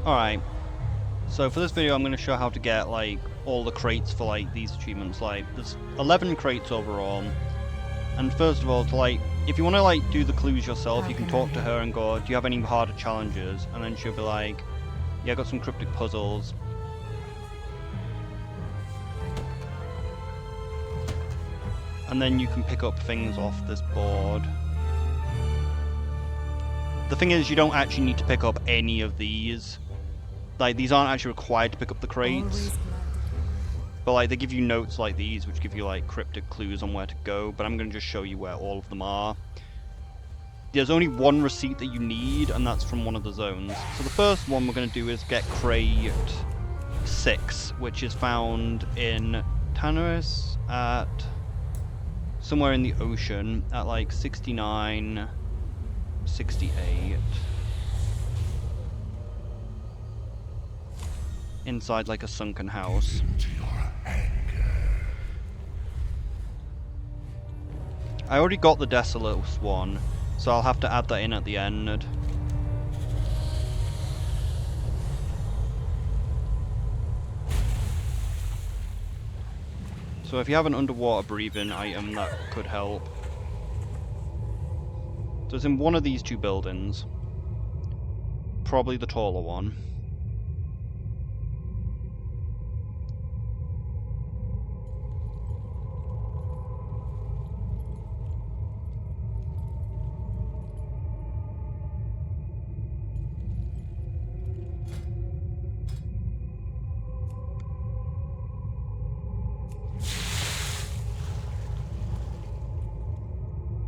Alright, so for this video I'm going to show how to get like all the crates for like these achievements. Like there's 11 crates overall, and first of all, to like, if you want to like do the clues yourself, you can talk to her and go, do you have any harder challenges? And then she'll be like, yeah, I got some cryptic puzzles. And then you can pick up things off this board. The thing is, you don't actually need to pick up any of these. Like, these aren't actually required to pick up the crates. But, like, they give you notes like these, which give you, like, cryptic clues on where to go. But I'm going to just show you where all of them are. There's only one receipt that you need, and that's from one of the zones. So the first one we're going to do is get crate 6, which is found in Tanneris at somewhere in the ocean at, like, 69, 68. Inside like a sunken house. I already got the Desolate one, so I'll have to add that in at the end. So if you have an underwater breathing item, that could help. So it's in one of these two buildings. Probably the taller one.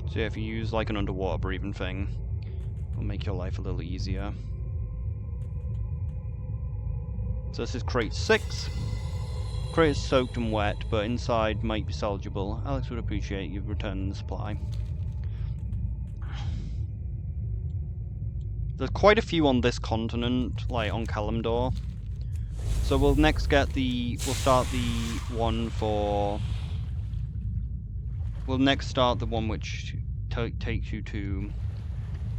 So if you use like an underwater breathing thing, it'll make your life a little easier. So this is crate 6. Crate is soaked and wet, but inside might be salvageable. Alex would appreciate you returning the supply. There's quite a few on this continent, like on Kalimdor. So we'll next get the... we'll start the one for... we'll next start the one which takes you to...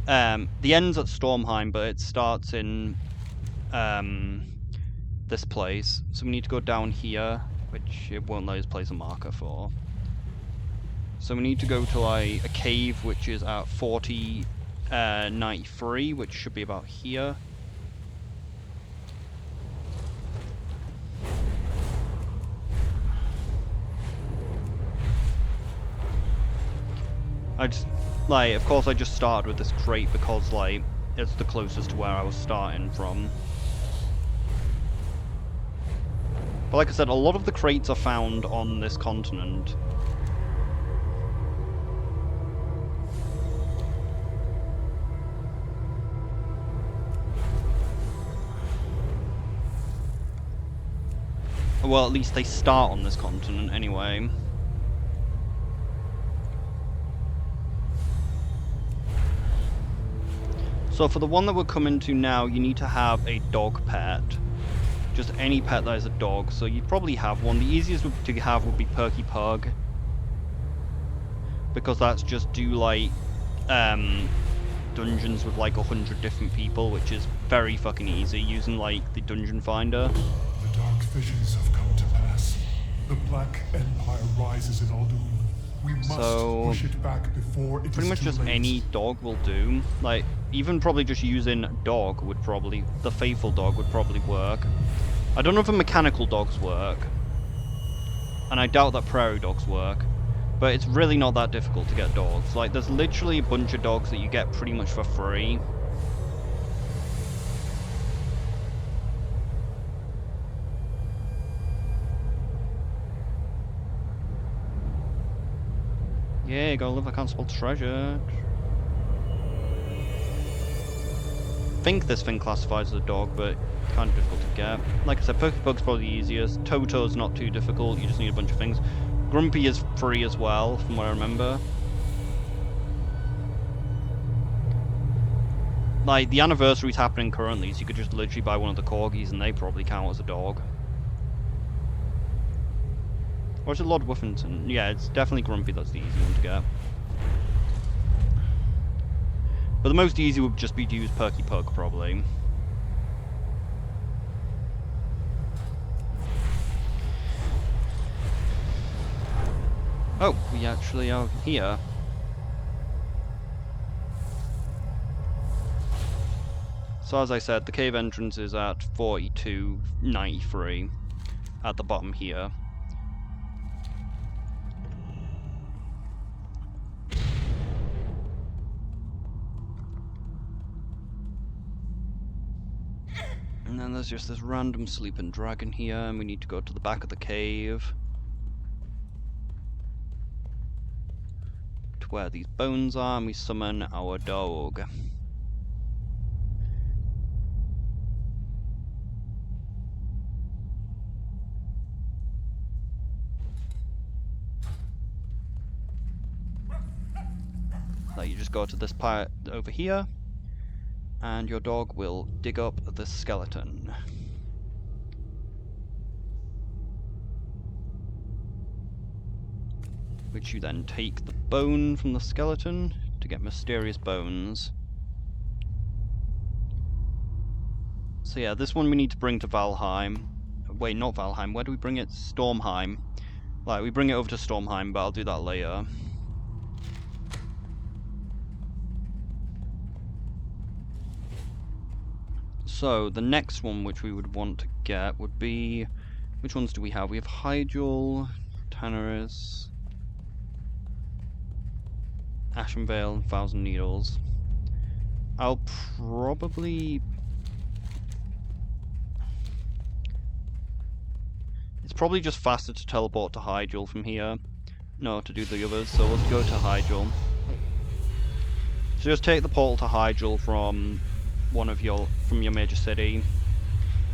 the end's at Stormheim, but it starts in this place. So we need to go down here, which it won't let us place a marker for. So we need to go to like a cave which is at 4093, which should be about here. Of course I just started with this crate because, like, it's the closest to where I was starting from. But like I said, a lot of the crates are found on this continent. Well, at least they start on this continent anyway. So for the one that we're coming to now, you need to have a dog pet. Just any pet that is a dog, so you'd probably have one. The easiest to have would be Perky Pug. Because that's just do like dungeons with like 100 different people, which is very fucking easy using like the dungeon finder. The dark visions have come to pass. The Black Empire rises in Aldun. We must push it back before it pretty much just late. any dog will do. Like, even probably just using dog would probably... the faithful dog would probably work. I don't know if the mechanical dogs work. And I doubt that prairie dogs work. But it's really not that difficult to get dogs. Like, there's literally a bunch of dogs that you get pretty much for free. Yeah, gotta live like unspelled treasure. I think this thing classifies as a dog, but kind of difficult to get. Like I said, Pokebug's probably the easiest. Toto's not too difficult, you just need a bunch of things. Grumpy is free as well, from what I remember. Like, the anniversary's happening currently, so you could just literally buy one of the corgis and they probably count as a dog. Or is it Lord Wuffington? Yeah, it's definitely Grumpy that's the easy one to get. But the most easy would just be to use Perky Pug, probably. Oh, we actually are here. So as I said, the cave entrance is at 4293 at the bottom here. And then there's just this random sleeping dragon here, and we need to go to the back of the cave to where these bones are, and we summon our dog. So you just go to this part over here, and your dog will dig up the skeleton. Which you then take the bone from the skeleton to get mysterious bones. So yeah, this one we need to bring to Valheim. Wait, not Valheim, where do we bring it? Stormheim. Like, we bring it over to Stormheim, but I'll do that later. So, the next one which we would want to get would be... Which ones do we have? We have Hyjal, Tanaris, Ashenvale, and Thousand Needles. I'll probably... It's probably just faster to teleport to Hyjal from here. No, to do the others, so let's go to Hyjal. So just take the portal to Hyjal from from your major city.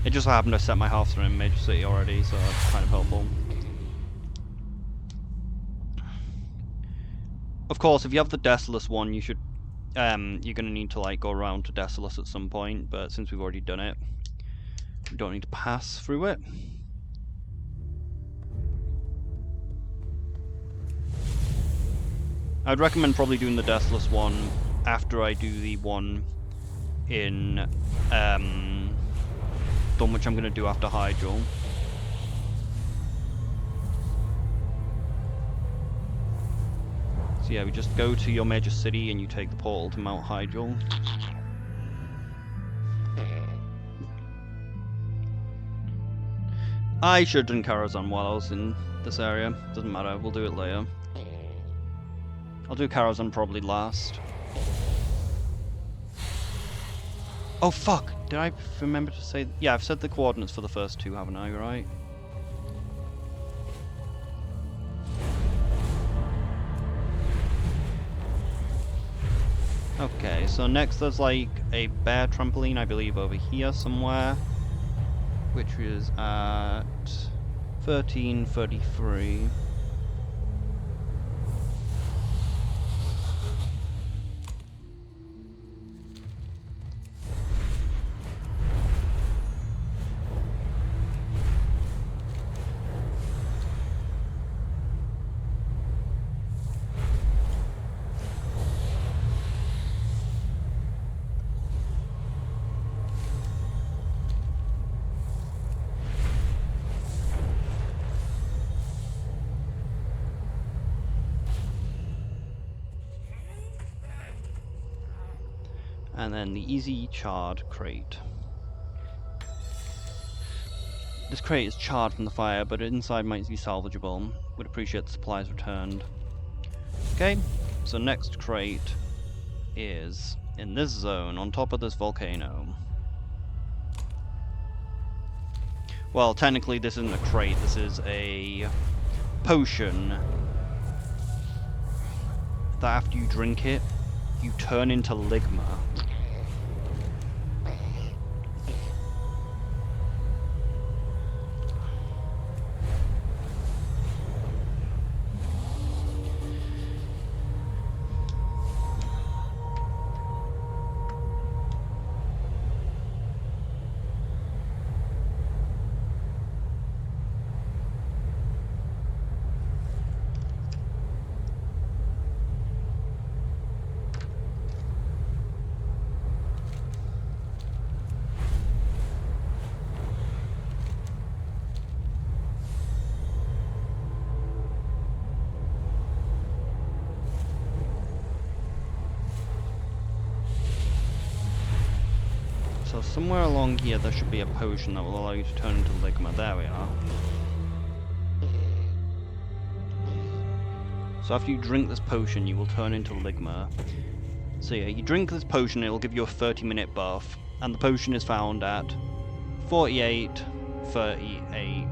It just happened to set my house in major city already, so that's kind of helpful. Of course, if you have the Desolus one, you should you're gonna need to like go around to Desolus at some point, but since we've already done it, we don't need to pass through it. I'd recommend probably doing the Deathless one after I do the one in Dun, which I'm going to do after Hyjal. So yeah, we just go to your major city and you take the portal to Mount Hyjal. I should have done Karazhan while I was in this area. Doesn't matter, we'll do it later. I'll do Karazhan probably last. Oh fuck! Did I remember to say... Yeah, I've said the coordinates for the first two, haven't I, right? Okay, so next there's like a bear trampoline, I believe, over here somewhere. Which is at 1333. And then the easy charred crate. This crate is charred from the fire, but inside might be salvageable. Would appreciate the supplies returned. Okay, so next crate is in this zone, on top of this volcano. Well, technically this isn't a crate, this is a potion that after you drink it, you turn into Ligma. somewhere along here there should be a potion that will allow you to turn into Ligma. There we are. So after you drink this potion, you will turn into Ligma. So yeah, you drink this potion, it will give you a 30-minute buff, and the potion is found at 4838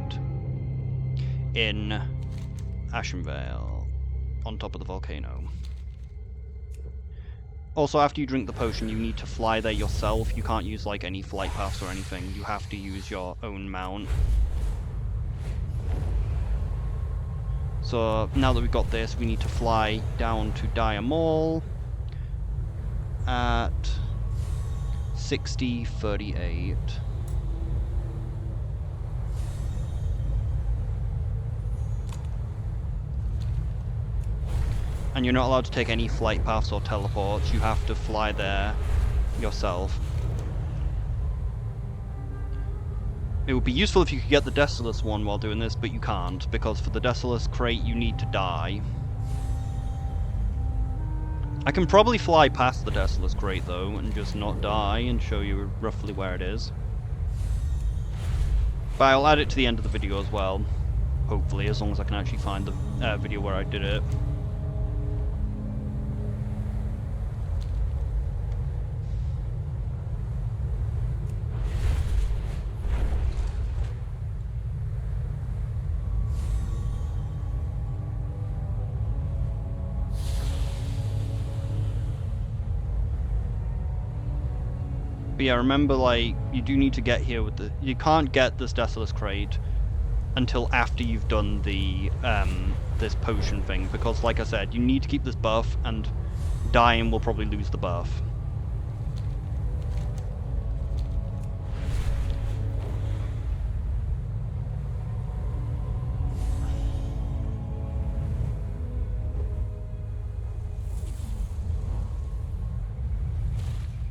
in Ashenvale, on top of the volcano. Also, after you drink the potion, you need to fly there yourself. You can't use like any flight paths or anything. You have to use your own mount. So now that we've got this, we need to fly down to Dire Mall at 6038. And you're not allowed to take any flight paths or teleports. You have to fly there yourself. It would be useful if you could get the Desolus one while doing this, but you can't, because for the Desolus crate you need to die. I can probably fly past the Desolus crate though, and just not die, and show you roughly where it is. But I'll add it to the end of the video as well, hopefully, as long as I can actually find the video where I did it. But yeah, remember, like, you do need to get here with the... You can't get this Desolus crate until after you've done the, this potion thing, because, like I said, you need to keep this buff, and dying will probably lose the buff.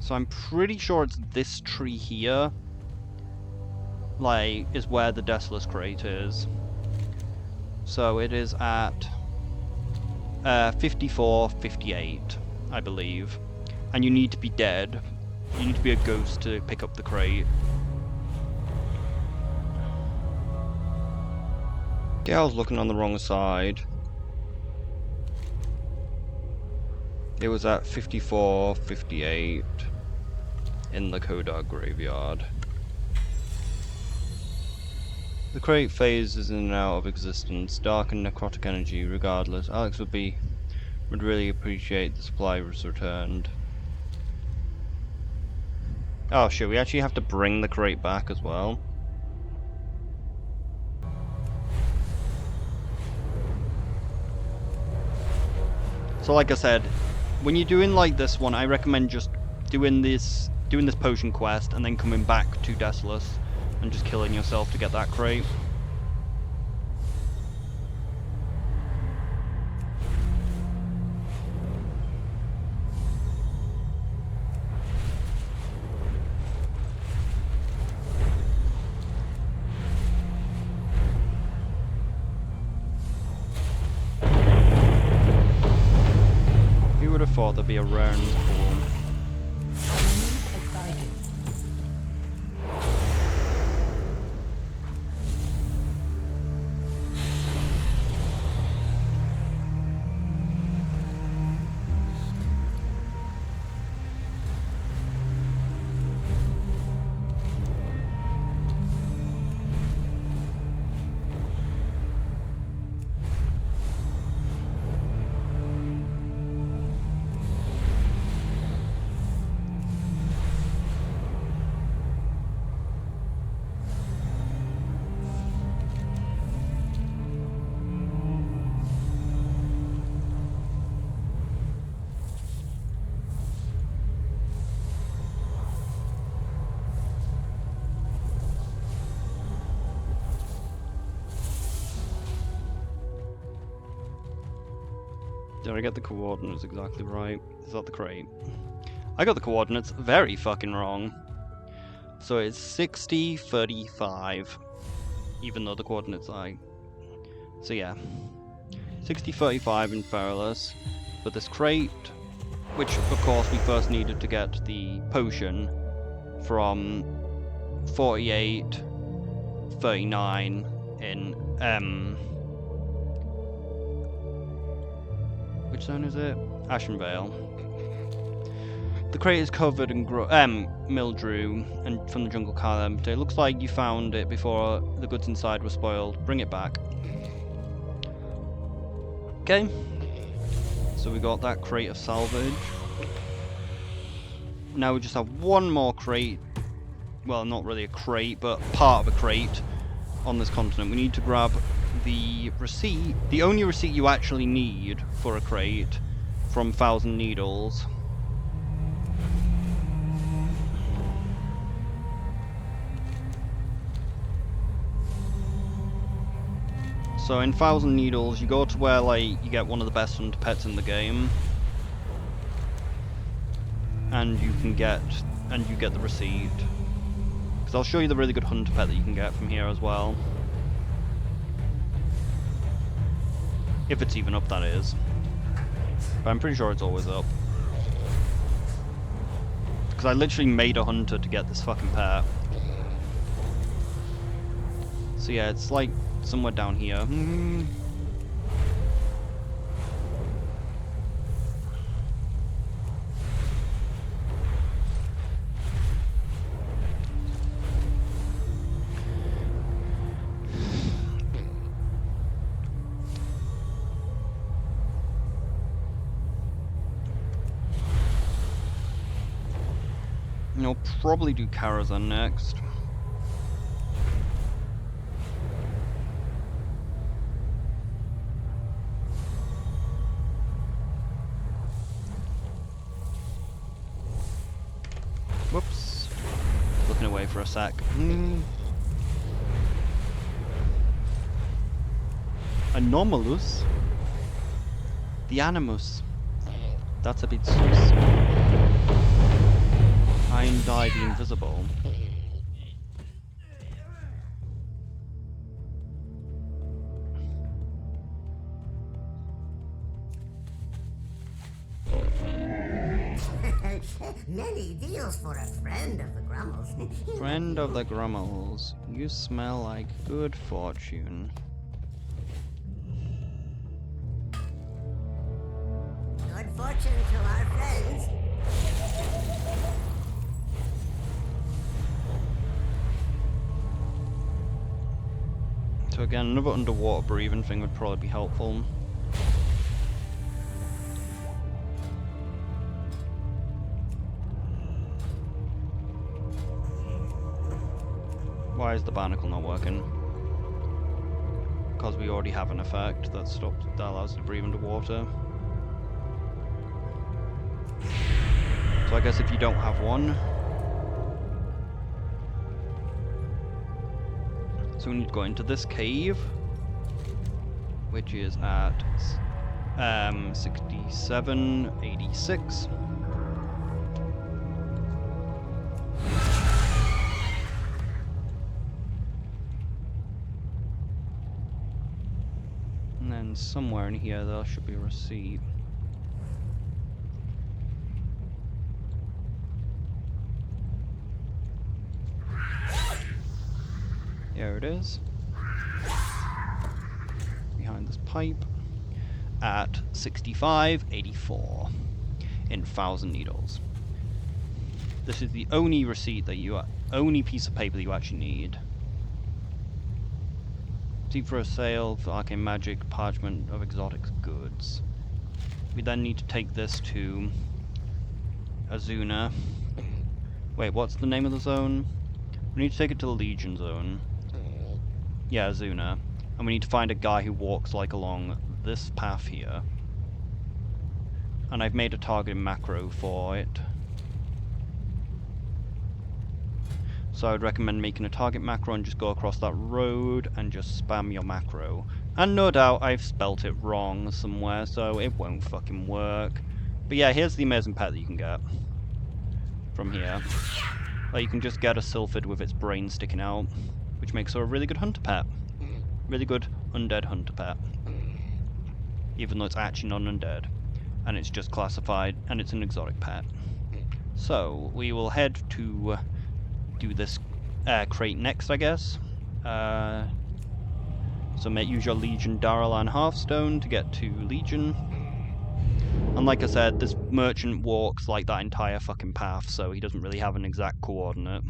So I'm pretty sure it's this tree here, like, is where the Desolus crate is. So it is at 5458, I believe. And you need to be dead. You need to be a ghost to pick up the crate. Yeah, I was looking on the wrong side. It was at 5458 in the Kodar graveyard. The crate phases in and out of existence, dark and necrotic energy. Regardless, Alex would really appreciate the supply was returned. Oh shit, we actually have to bring the crate back as well. So like I said, when you're doing like this one, I recommend just doing this potion quest and then coming back to Desolus and just killing yourself to get that crate. Who would have thought there'd be a rare in this pool? Did I get the coordinates exactly right? Is that the crate? I got the coordinates very fucking wrong. So it's 6035, even though the coordinates I... So yeah, 6035 in Feralus, but this crate, which of course we first needed to get the potion from 48, 39 in which zone is it? Ashenvale. The crate is covered in mildew and from the jungle column. It looks like you found it before the goods inside were spoiled. Bring it back. Okay. So we got that crate of salvage. Now we just have one more crate. Well, not really a crate, but part of a crate on this continent. We need to grab the receipt, the only receipt you actually need for a crate from 1,000 Needles. So in 1,000 Needles, you go to where like you get one of the best hunter pets in the game, and you get the receipt. Because I'll show you the really good hunter pet that you can get from here as well, if it's even up, that is. But I'm pretty sure it's always up. Because I literally made a hunter to get this fucking pet. So yeah, it's like somewhere down here. I'll probably do Karazhan next. Whoops. Looking away for a sec. Anomalous? The Animus. That's a bit sus. Iron Dye the Invisible. Many deals for a friend of the Grummels. Friend of the Grummels, you smell like good fortune. Good fortune to our friends. So again, another underwater breathing thing would probably be helpful. Why is the barnacle not working? Because we already have an effect that allows us to breathe underwater. So I guess if you don't have one, so we need to go into this cave, which is at 6786. And then somewhere in here there should be a receipt. There it is. Behind this pipe. At 6584 in 1,000 Needles. This is the only receipt that only piece of paper that you actually need. See for a sale for arcane magic, parchment of exotic goods. We then need to take this to Azuna. Wait, what's the name of the zone? We need to take it to the Legion zone. Yeah, Azuna. And we need to find a guy who walks like along this path here. And I've made a targeting macro for it. So I would recommend making a target macro and just go across that road and just spam your macro. And no doubt I've spelt it wrong somewhere, so it won't fucking work. But yeah, here's the amazing pet that you can get from here. Like, you can just get a Sylphid with its brain sticking out, which makes her a really good hunter pet. Really good undead hunter pet. Even though it's actually non-undead. And it's just classified, and it's an exotic pet. So, we will head to do this crate next, I guess. So use your Legion Daralan Hearthstone to get to Legion. And like I said, this merchant walks like that entire fucking path, so he doesn't really have an exact coordinate.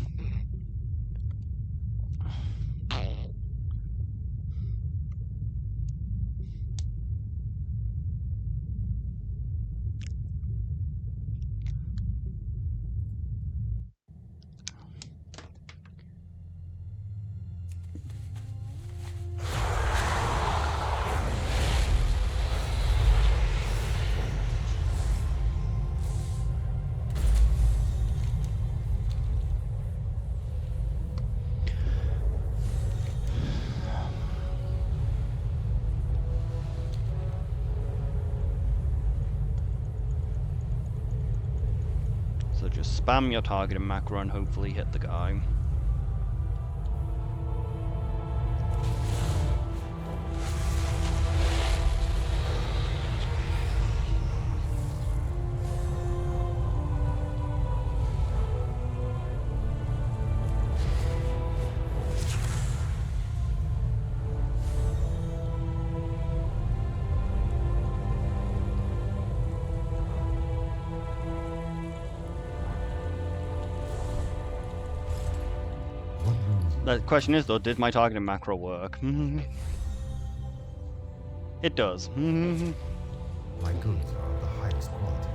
So just spam your targeting macro and hopefully hit the guy. The question is though, did my targeting macro work? It does. My goods are of the highest quality.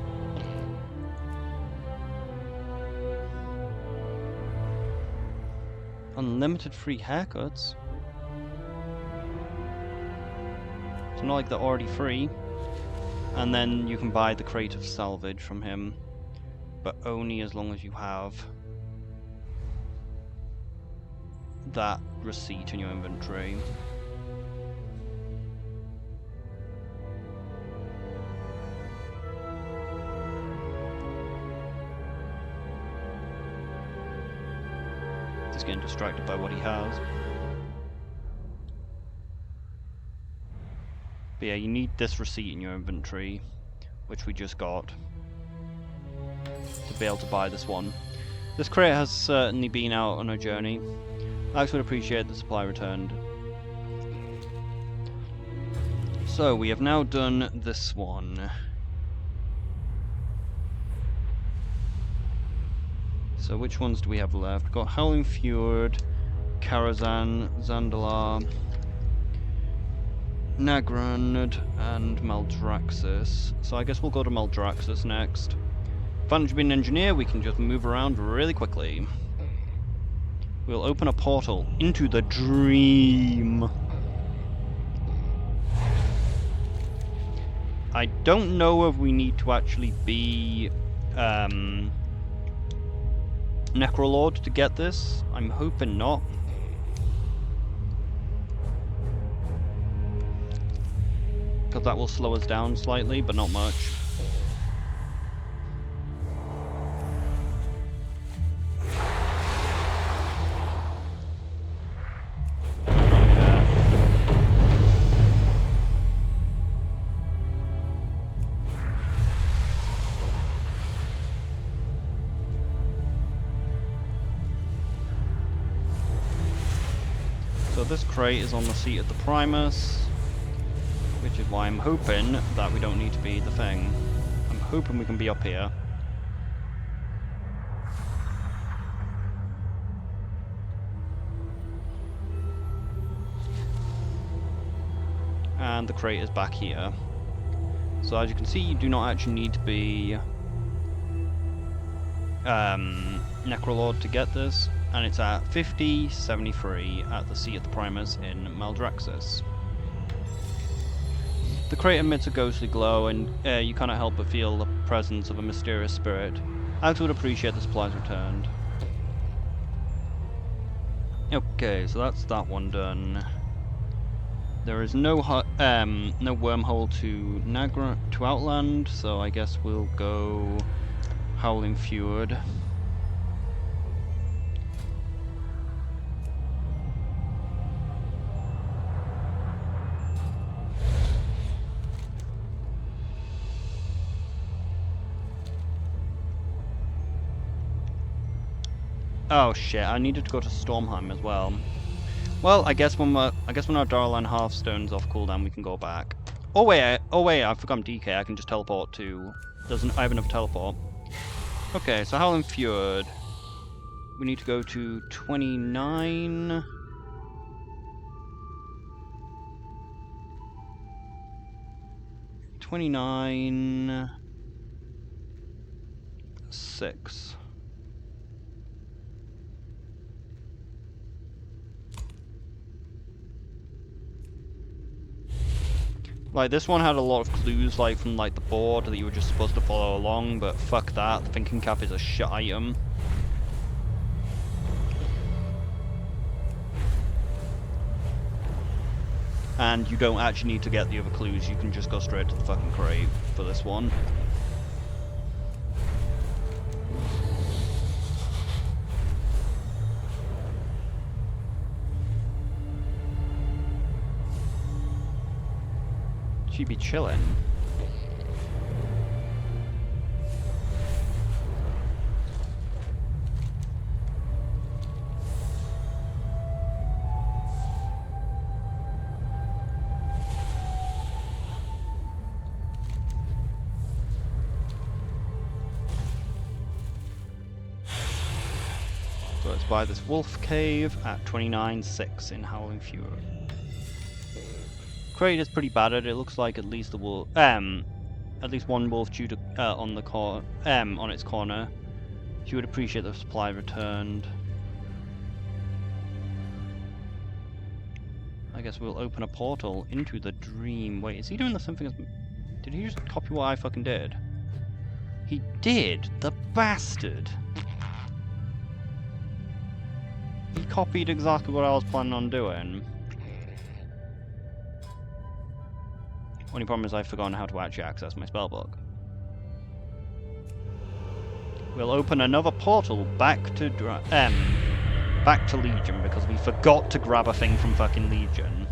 Unlimited free haircuts? It's not like they're already free. And then you can buy the crate of salvage from him, but only as long as you have that receipt in your inventory. Just getting distracted by what he has. But yeah, you need this receipt in your inventory, which we just got, to be able to buy this one. This crate has certainly been out on a journey. I would appreciate the supply returned. So we have now done this one. So which ones do we have left? We've got Howling Fjord, Karazhan, Zandalar, Nagrand, and Maldraxxus. So I guess we'll go to Maldraxxus next. Advantage of being an engineer, we can just move around really quickly. We'll open a portal into the dream. I don't know if we need to actually be Necrolord to get this. I'm hoping not. Because that will slow us down slightly, but not much. So this crate is on the seat of the Primus, which is why I'm hoping that we don't need to be the thing. I'm hoping we can be up here. And the crate is back here. So as you can see, you do not actually need to be Necrolord to get this. And it's at 5073 at the seat of the Primus in Maldraxxus. The crate emits a ghostly glow, and you cannot help but feel the presence of a mysterious spirit. Alex would appreciate the supplies returned. Okay, so that's that one done. There is no no wormhole to Outland, so I guess we'll go Howling Fjord. Oh shit! I needed to go to Stormheim as well. Well, I guess when our Darlan Hearthstone's off cooldown, we can go back. Oh wait, I forgot I'm DK. I can just teleport to. I have enough teleport. Okay, so Howling Fjord. We need to go to 29. 29. 6. Like, this one had a lot of clues, like, from, like, the board that you were just supposed to follow along, but fuck that. The thinking cap is a shit item. And you don't actually need to get the other clues, you can just go straight to the fucking crate for this one. She'd be chilling. So let's buy this wolf cave at 29.6 in Howling Fjord. Crate is pretty bad at it. It looks like at least the wolf, at least one wolf due to, on its corner. She would appreciate the supply returned. I guess we'll open a portal into the dream. Wait, is he doing the same thing as? Did he just copy what I fucking did? He did, the bastard. He copied exactly what I was planning on doing. Only problem is I've forgotten how to actually access my spellbook. We'll open another portal back to Legion because we forgot to grab a thing from fucking Legion.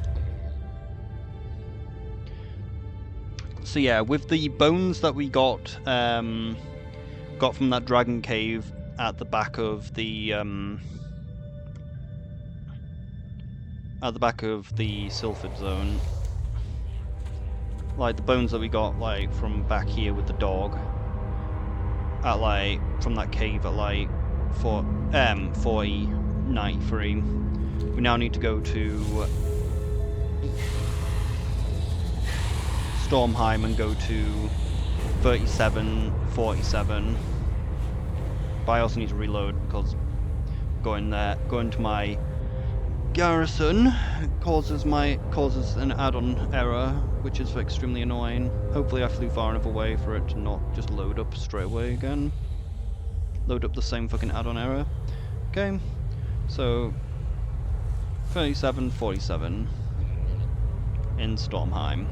So yeah, with the bones that we got from that dragon cave at the back of the Sylphid zone. Like the bones that we got like from back here with the dog at like from that cave at like 4093. We now need to go to Stormheim and go to 3747. But I also need to reload because going to my garrison causes an add-on error, which is extremely annoying. Hopefully I flew far enough away for it to not just load up straight away again. Load up the same fucking add-on error. Okay, so 3747 in Stormheim.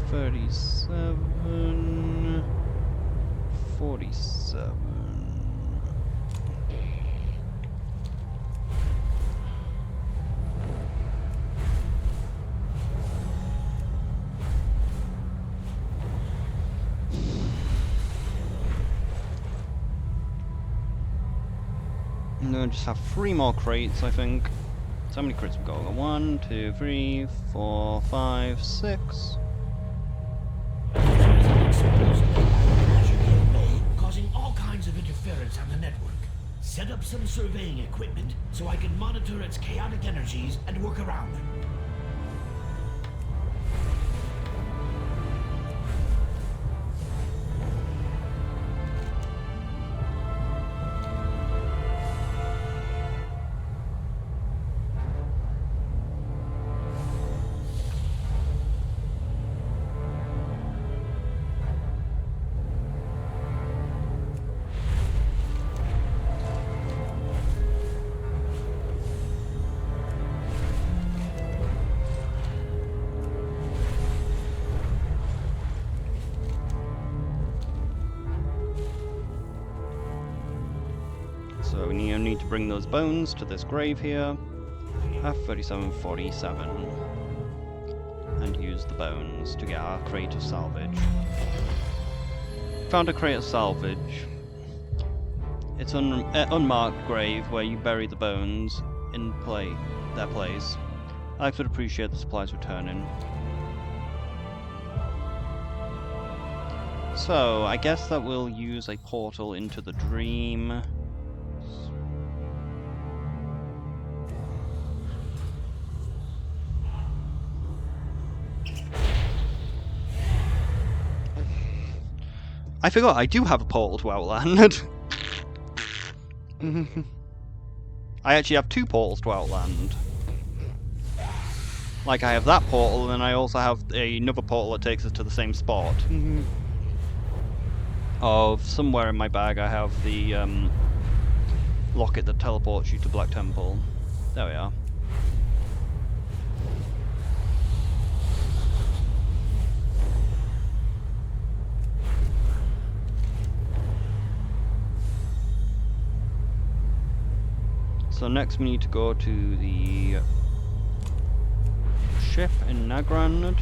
3747. And then just have 3 more crates, I think. So how many crates we got? 1, 2, 3, 4, 5, 6. Causing all kinds of interference on the network. Set up some surveying equipment so I can monitor its chaotic energies and work around them. So we need to bring those bones to this grave here. Have 3747. And use the bones to get our crate of salvage. Found a crate of salvage. It's an unmarked grave where you bury the bones in their place. Alex would appreciate the supplies returning. So, I guess that we'll use a portal into the dream. I forgot, I do have a portal to Outland. I actually have 2 portals to Outland. Like, I have that portal, and then I also have another portal that takes us to the same spot. Of somewhere in my bag I have the locket that teleports you to Black Temple. There we are. So next we need to go to the ship in Nagrand.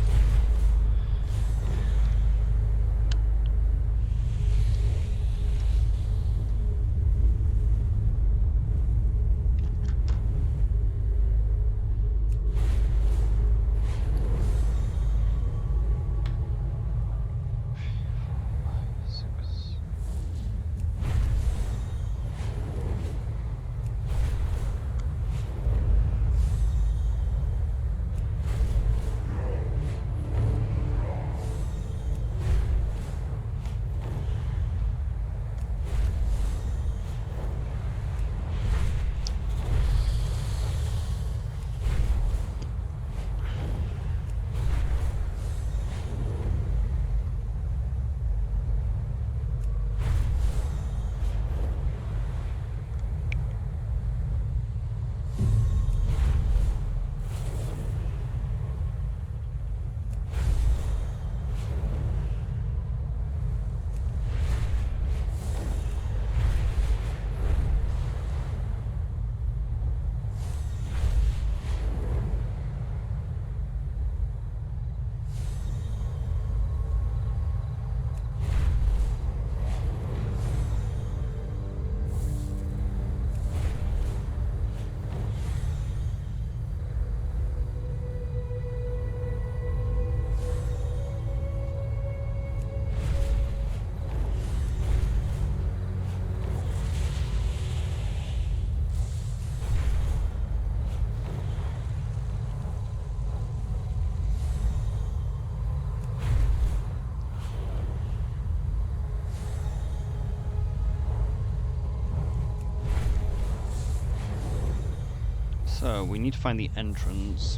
So, we need to find the entrance.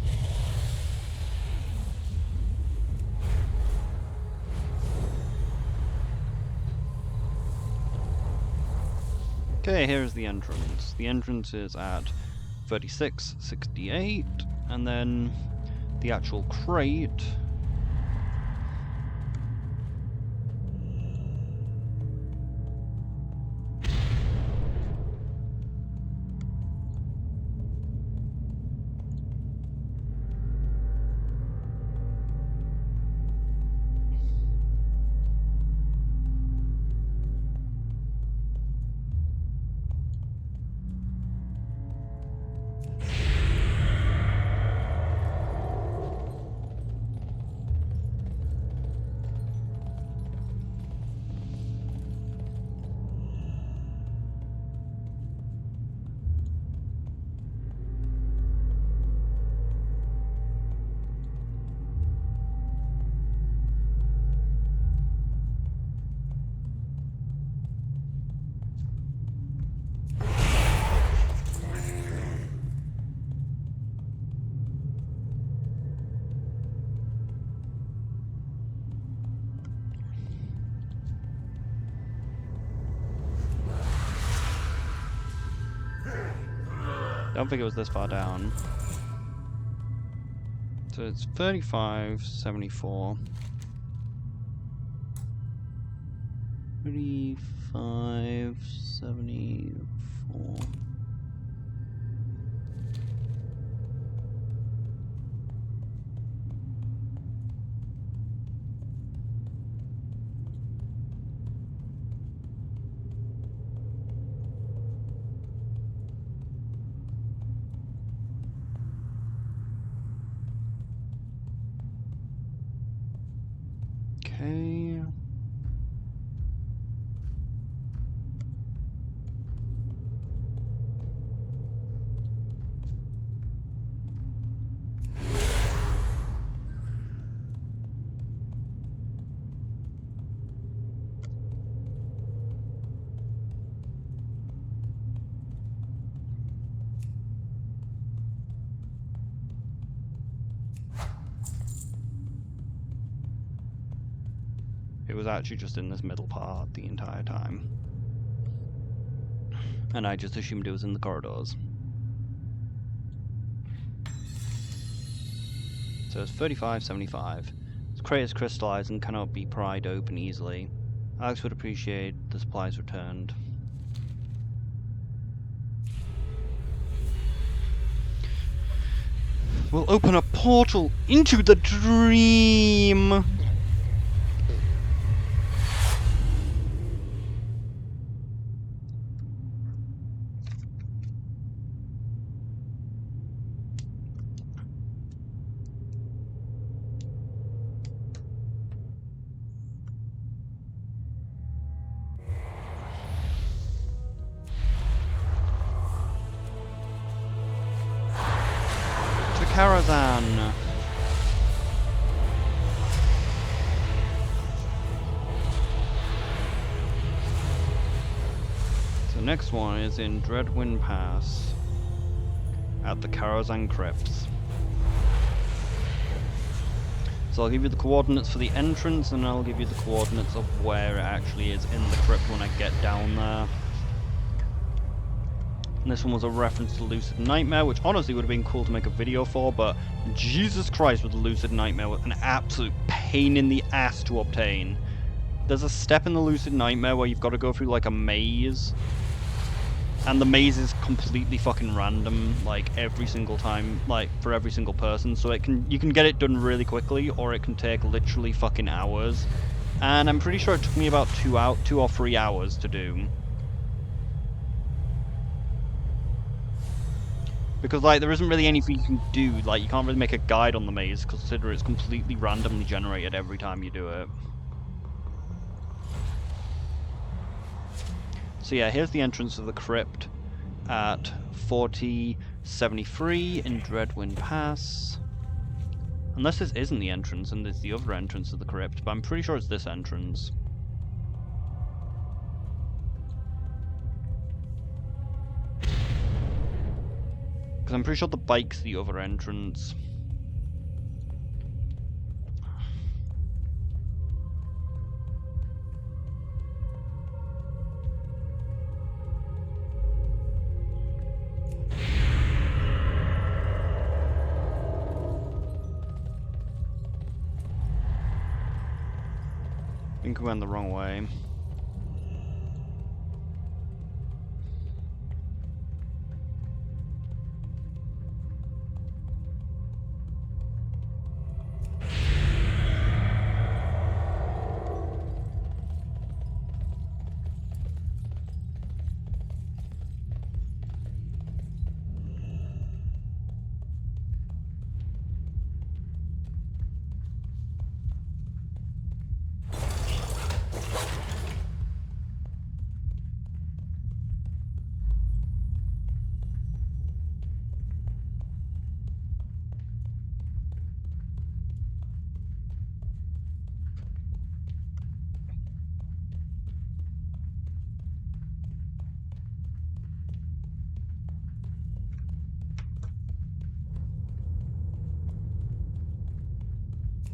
Okay, here's the entrance. The entrance is at 3668, and then the actual crate. Don't think it was this far down. So it's 3574. 3574. Okay. It was actually just in this middle part the entire time. And I just assumed it was in the corridors. So it's 3575. This crate is crystallized and cannot be pried open easily. Alex would appreciate the supplies returned. We'll open a portal into the dream! To Karazhan! The next one is in Dreadwind Pass at the Karazhan Crypts. So I'll give you the coordinates for the entrance, and I'll give you the coordinates of where it actually is in the crypt when I get down there. And this one was a reference to Lucid Nightmare, which honestly would have been cool to make a video for, but Jesus Christ, with the Lucid Nightmare was an absolute pain in the ass to obtain. There's a step in the Lucid Nightmare where you've got to go through like a maze, and the maze is completely fucking random, like every single time, like for every single person. So you can get it done really quickly, or it can take literally fucking hours. And I'm pretty sure it took me about 2 or 3 hours to do. Because like there isn't really anything you can do. Like you can't really make a guide on the maze, consider it's completely randomly generated every time you do it. So yeah, here's the entrance of the crypt at 4073 in Dreadwind Pass. Unless this isn't the entrance and there's the other entrance of the crypt, but I'm pretty sure it's this entrance. Because I'm pretty sure the bike's the other entrance. I think we went the wrong way.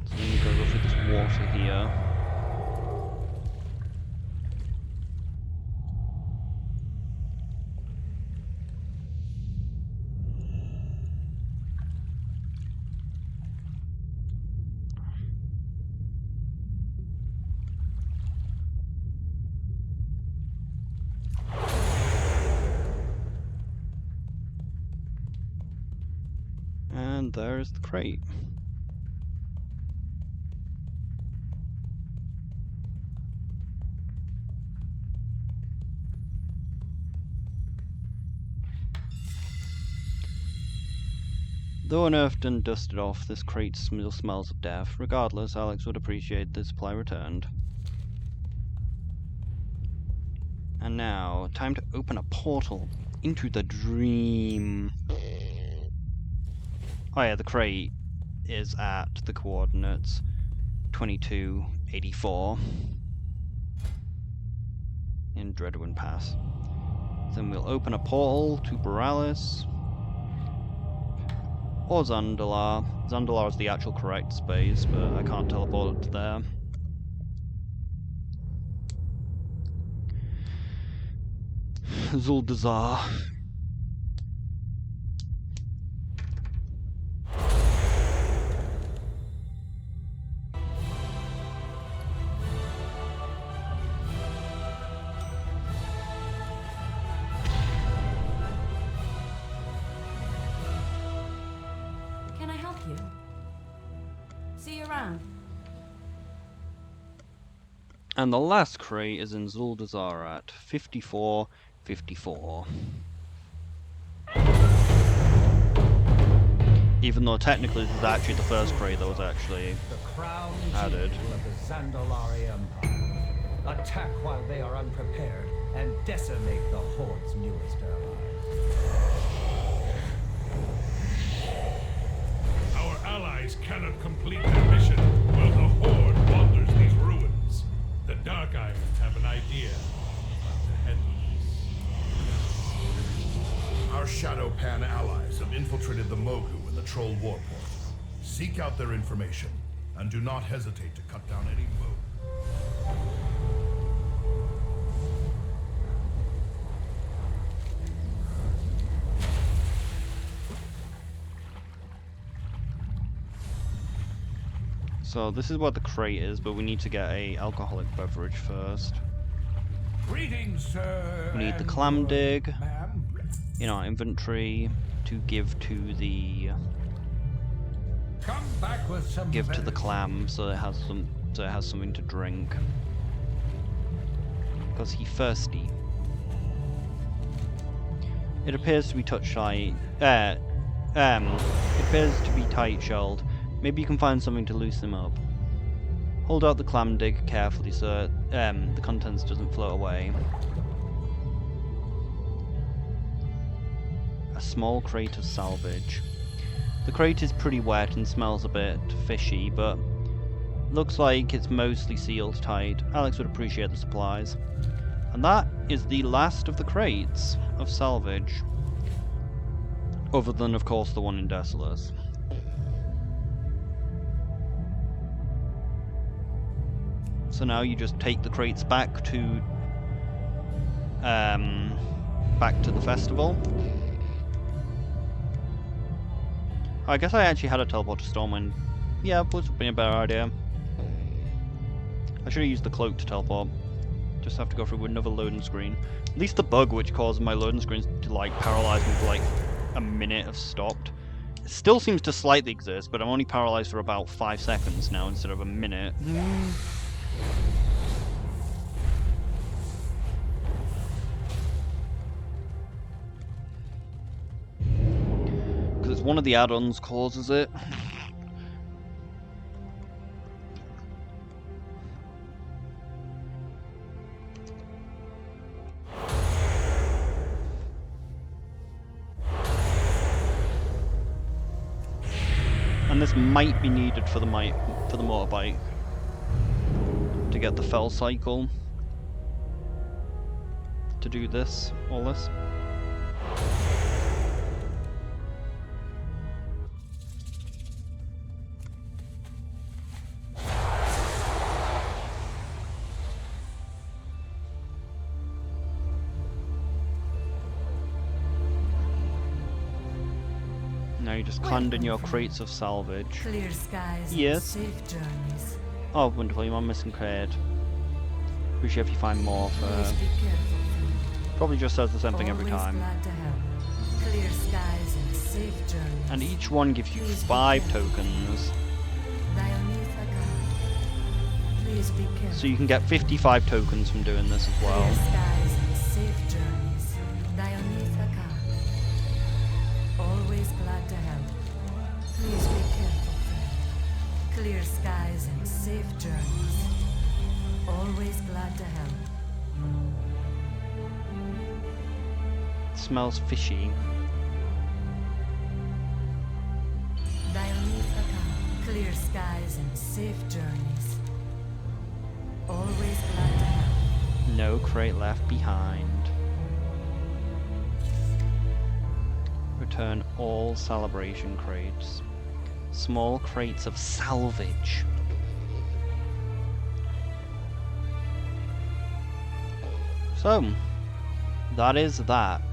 So then you gotta go through this water here. And there's the crate. Though unearthed and dusted off, this crate still smells of death. Regardless, Alex would appreciate the supply returned. And now, time to open a portal into the dream. Oh yeah, the crate is at the coordinates 2284 in Dreadwind Pass. Then we'll open a portal to Borealis or Zandalar. Zandalar is the actual correct space, but I can't teleport it to there. Zuldazar. Can I help you? See you around. And the last crate is in Zuldazar at 5454. Even though technically this is actually the first crate that was actually added. Of the Zandalari Empire. Attack while they are unprepared and decimate the Horde's newest allies. Our allies cannot complete their mission while the Horde wanders these ruins. The Dark Irons have an idea how to handle this. Our Shadowpan allies have infiltrated the Mogu and the Troll Warport. Seek out their information, and do not hesitate to cut down any Mogu. So this is what the crate is, but we need to get a alcoholic beverage first. Greetings, sir. We need the and clam dig ma'am. in our inventory to give to the Come back with some clam, so it has something to drink. Because he's thirsty. It appears to be tight shelled. Maybe you can find something to loosen him up. Hold out the clam dig carefully so the contents doesn't float away. A small crate of salvage. The crate is pretty wet and smells a bit fishy, but looks like it's mostly sealed tight. Alex would appreciate the supplies. And that is the last of the crates of salvage. Other than, of course, the one in Desolus. So now you just take the crates back to the festival. I guess I actually had a teleport to Stormwind. Yeah, would have been a better idea. I should have used the cloak to teleport. Just have to go through another loading screen. At least the bug which caused my loading screens to like paralyze me for like a minute have stopped. It still seems to slightly exist, but I'm only paralyzed for about 5 seconds now instead of a minute. Because it's one of the add-ons causes it. And this might be needed for the motorbike to get the fell cycle to do all this. Now you just canned in your crates of salvage. Clear skies. Yes. And safe journeys. Oh, wonderful! You're on missing crate. Appreciate if you find more. Please be careful, friend. Probably just says the same thing every Always time. glad to help. Clear skies and safe journeys. And each one gives you Please be 5 careful. tokens. Please be careful. So you can get 55 tokens from doing this as well. Clear skies and safe journeys. Always glad to help. Clear skies and safe journeys. Always glad to help. Smells fishy. Clear skies and safe journeys. Always glad to help. No crate left behind. Return all celebration crates. Small crates of salvage. So, that is that.